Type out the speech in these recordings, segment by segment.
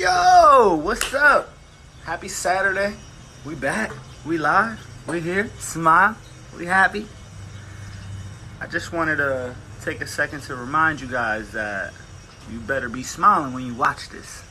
Yo, what's up? Happy Saturday. We back. We live. We here. Smile. We happy. I just wanted to take a second to remind you guys that you better be smiling when you watch this.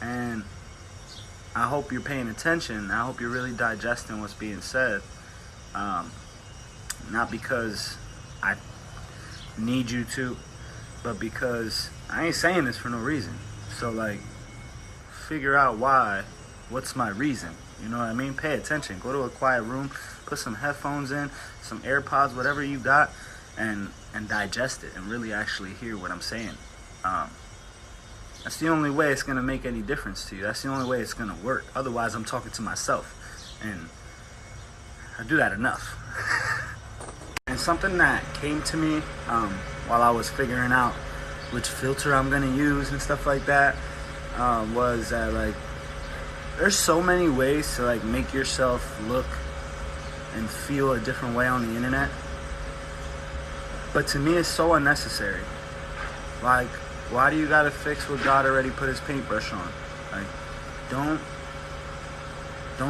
And I hope you're paying attention. I hope you're really digesting what's being said. Not because I need you to, but because I ain't saying this for no reason. So figure out why. What's my reason? You know what I mean? Pay attention. Go to a quiet room, put some headphones in, some AirPods, whatever you got, and digest it and really actually hear what I'm saying. That's the only way it's gonna make any difference to you. That's the only way it's gonna work. Otherwise, I'm talking to myself, and I do that enough. And something that came to me while I was figuring out which filter I'm gonna use and stuff like that was that there's so many ways to make yourself look and feel a different way on the internet, but to me it's so unnecessary. Why do you gotta fix what God already put his paintbrush on? Don't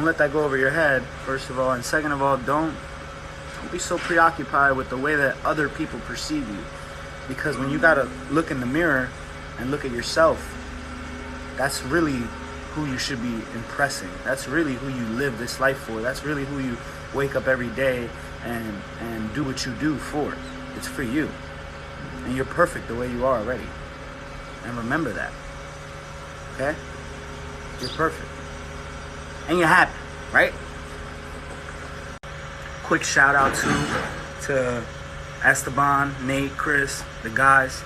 let that go over your head, first of all, and second of all, don't be so preoccupied with the way that other people perceive you. Because when you gotta look in the mirror and look at yourself, that's really who you should be impressing. That's really who you live this life for. That's really who you wake up every day and do what you do for. It's for you. And you're perfect the way you are already. And remember that. Okay? You're perfect. And you're happy, right? Quick shout out to Esteban, Nate, Chris, the guys.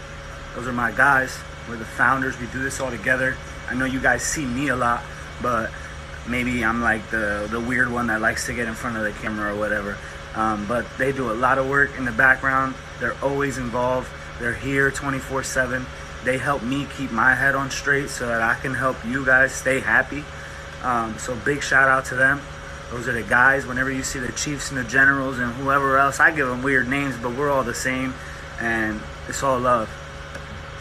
Those are my guys. We're the founders. We do this all together. I know you guys see me a lot, but maybe I'm the weird one that likes to get in front of the camera or whatever. But they do a lot of work in the background. They're always involved. They're here 24/7. They help me keep my head on straight so that I can help you guys stay happy. So big shout out to them. Those are the guys. Whenever you see the Chiefs and the Generals and whoever else, I give them weird names, but we're all the same, and it's all love.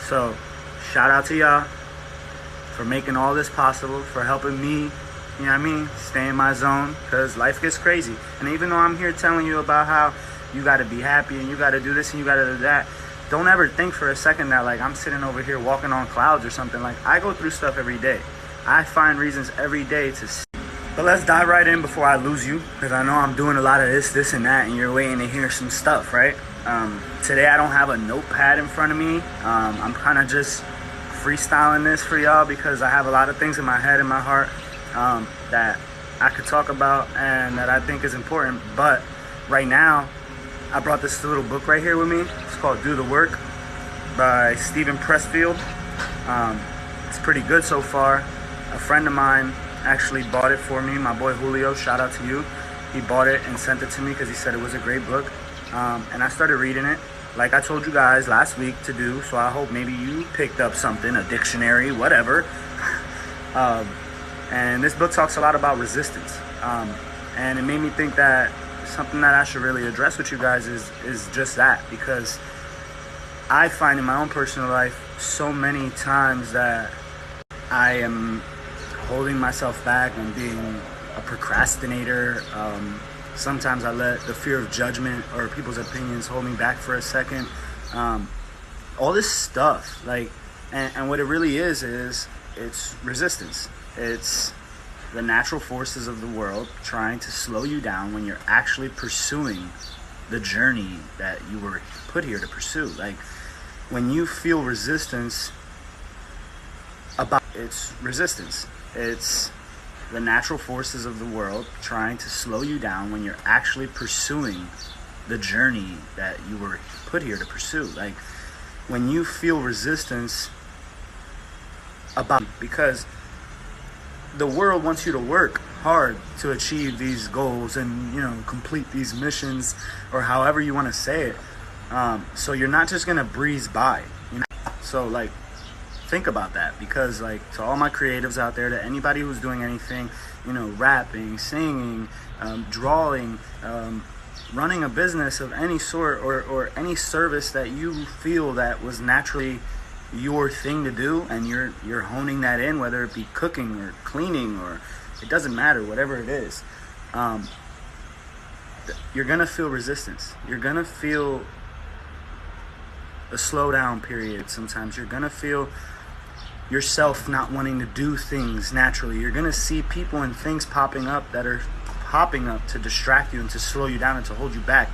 So shout out to y'all for making all this possible, for helping me, you know what I mean, stay in my zone, because life gets crazy. And even though I'm here telling you about how you got to be happy and you got to do this and you got to do that, don't ever think for a second that I'm sitting over here walking on clouds or something. I go through stuff every day. I find reasons every day to see. But let's dive right in before I lose you, because I know I'm doing a lot of this, and that, and you're waiting to hear some stuff, right? Today I don't have a notepad in front of me. I'm kind of just freestyling this for y'all because I have a lot of things in my head and my heart that I could talk about and that I think is important. But right now, I brought this little book right here with me. It's called Do the Work by Steven Pressfield. It's pretty good so far. A friend of mine actually bought it for me, my boy Julio, shout out to you. He bought it and sent it to me because he said it was a great book. And I started reading it like I told you guys last week to do, so I hope maybe you picked up something, a dictionary, whatever. And this book talks a lot about resistance. And it made me think that something that I should really address with you guys is just that, because I find in my own personal life so many times that I am holding myself back and being a procrastinator. Sometimes I let the fear of judgment or people's opinions hold me back for a second. All this stuff, and what it really is it's resistance. It's the natural forces of the world trying to slow you down when you're actually pursuing the journey that you were put here to pursue. When you feel resistance it's resistance. It's the natural forces of the world trying to slow you down when you're actually pursuing the journey that you were put here to pursue. When you feel resistance because the world wants you to work hard to achieve these goals and, complete these missions, or however you want to say it. So you're not just going to breeze by, So think about that, because to all my creatives out there, to anybody who's doing anything, rapping, singing, drawing, running a business of any sort, or any service that you feel that was naturally your thing to do, and you're honing that in, whether it be cooking or cleaning, or it doesn't matter, whatever it is, you're gonna feel resistance. You're gonna feel a slowdown period. Sometimes you're gonna feel yourself not wanting to do things naturally. You're gonna see people and things popping up that are popping up to distract you and to slow you down and to hold you back.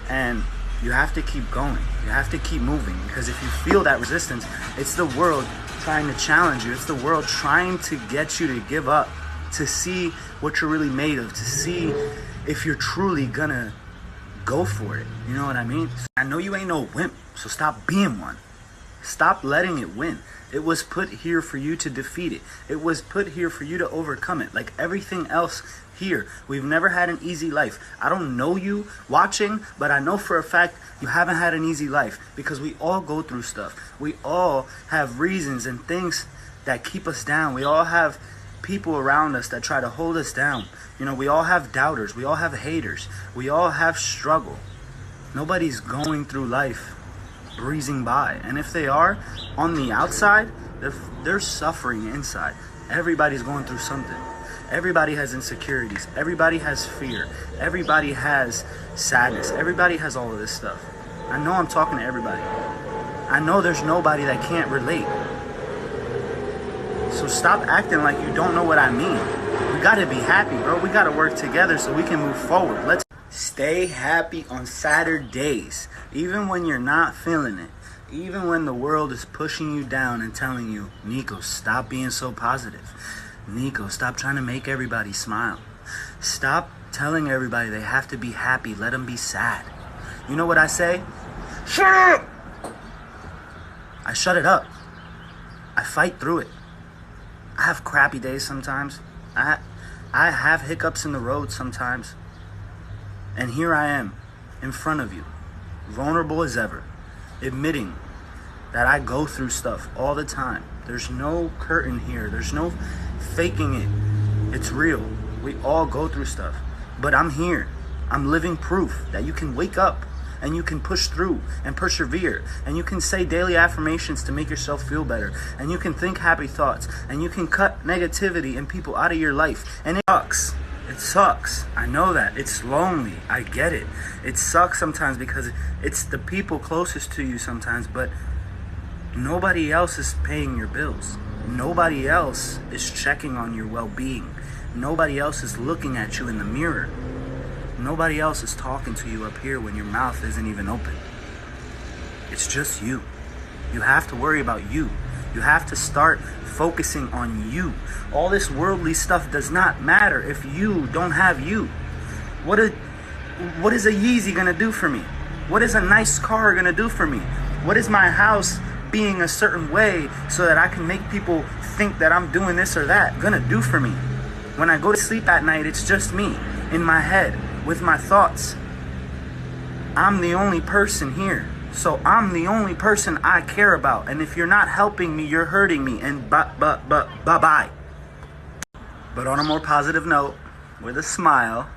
And you have to keep going. You have to keep moving, because if you feel that resistance, it's the world trying to challenge you. It's the world trying to get you to give up, to see what you're really made of, to see if you're truly gonna go for it. You know what I mean? I know you ain't no wimp, so stop being one. Stop letting it win. It was put here for you to defeat it. It was put here for you to overcome it. Like everything else here, we've never had an easy life. I don't know you watching, but I know for a fact you haven't had an easy life, because we all go through stuff. We all have reasons and things that keep us down. We all have people around us that try to hold us down. You know, we all have doubters. We all have haters. We all have struggle. Nobody's going through life breezing by. And if they are, on the outside, they're suffering inside. Everybody's going through something. Everybody has insecurities. Everybody has fear. Everybody has sadness. Everybody has all of this stuff. I know I'm talking to everybody. I know there's nobody that can't relate. So stop acting like you don't know what I mean. We gotta be happy, bro. We gotta work together so we can move forward. Let's stay happy on Saturdays, even when you're not feeling it. Even when the world is pushing you down and telling you, Nico, stop being so positive. Nico, stop trying to make everybody smile. Stop telling everybody they have to be happy. Let them be sad. You know what I say? Shut up! I shut it up. I fight through it. I have crappy days sometimes. I have hiccups in the road sometimes. And here I am, in front of you, vulnerable as ever, admitting that I go through stuff all the time. There's no curtain here. There's no faking it. It's real. We all go through stuff. But I'm here. I'm living proof that you can wake up and you can push through and persevere, and you can say daily affirmations to make yourself feel better, and you can think happy thoughts, and you can cut negativity and people out of your life. And it sucks. It sucks. I know that. It's lonely. I get it. It sucks sometimes because it's the people closest to you sometimes, but nobody else is paying your bills. Nobody else is checking on your well-being. Nobody else is looking at you in the mirror. Nobody else is talking to you up here when your mouth isn't even open. It's just you. You have to worry about you. You have to start focusing on you. All this worldly stuff does not matter if you don't have you. What is a Yeezy gonna do for me? What is a nice car gonna do for me? What is my house being a certain way so that I can make people think that I'm doing this or that gonna do for me? When I go to sleep at night, it's just me in my head with my thoughts. I'm the only person here. So I'm the only person I care about. And if you're not helping me, you're hurting me. And bye-bye. But on a more positive note, with a smile,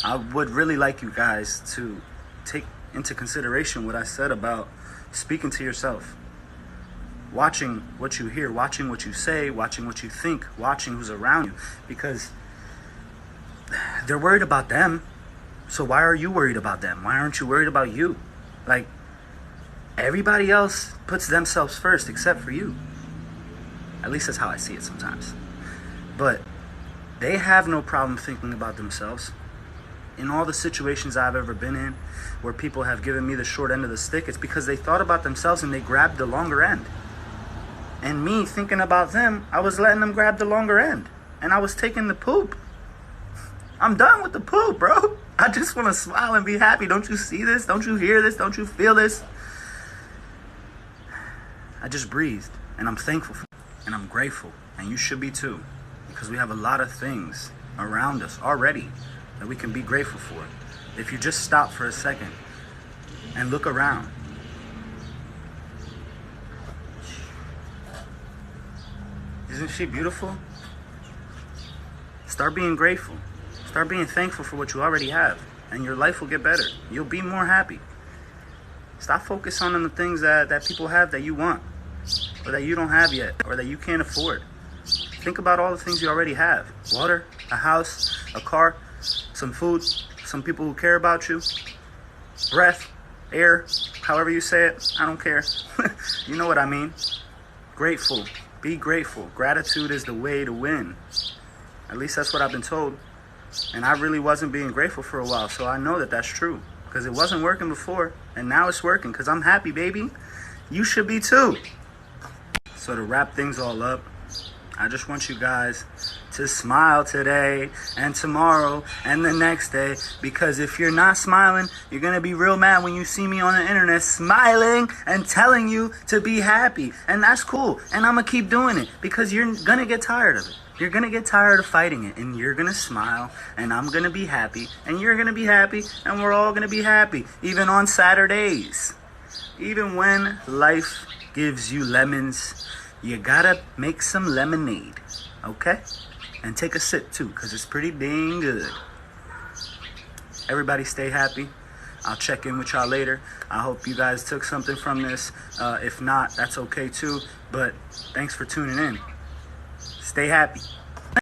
I would really like you guys to take into consideration what I said about speaking to yourself. Watching what you hear, watching what you say, watching what you think, watching who's around you. Because they're worried about them. So why are you worried about them? Why aren't you worried about you? Like, everybody else puts themselves first except for you. At least that's how I see it sometimes. But they have no problem thinking about themselves. In all the situations I've ever been in where people have given me the short end of the stick, it's because they thought about themselves and they grabbed the longer end. And me thinking about them, I was letting them grab the longer end. And I was taking the poop. I'm done with the poop, bro. I just want to smile and be happy. Don't you see this? Don't you hear this? Don't you feel this? I just breathed, and I'm thankful for it, and I'm grateful, and you should be too, because we have a lot of things around us already that we can be grateful for. If you just stop for a second and look around. Isn't she beautiful? Start being grateful. Start being thankful for what you already have, and your life will get better. You'll be more happy. Stop focusing on the things that people have that you want. or that you don't have yet, or that you can't afford. Think about all the things you already have. Water, a house, a car, some food, some people who care about you, breath, air, however you say it, I don't care. You know what I mean. Grateful. Be grateful. Gratitude is the way to win. At least that's what I've been told. And I really wasn't being grateful for a while, so I know that that's true. Because it wasn't working before, and now it's working, because I'm happy, baby. You should be too. So to wrap things all up, I just want you guys to smile today and tomorrow and the next day, because if you're not smiling, you're going to be real mad when you see me on the internet smiling and telling you to be happy. And that's cool. And I'm going to keep doing it because you're going to get tired of it. You're going to get tired of fighting it, and you're going to smile, and I'm going to be happy, and you're going to be happy, and we're all going to be happy, even on Saturdays. Even when life gives you lemons, you gotta make some lemonade, okay? And take a sip too, because it's pretty dang good. Everybody stay happy. I'll check in with y'all later. I hope you guys took something from this. If not, that's okay too. But thanks for tuning in. Stay happy.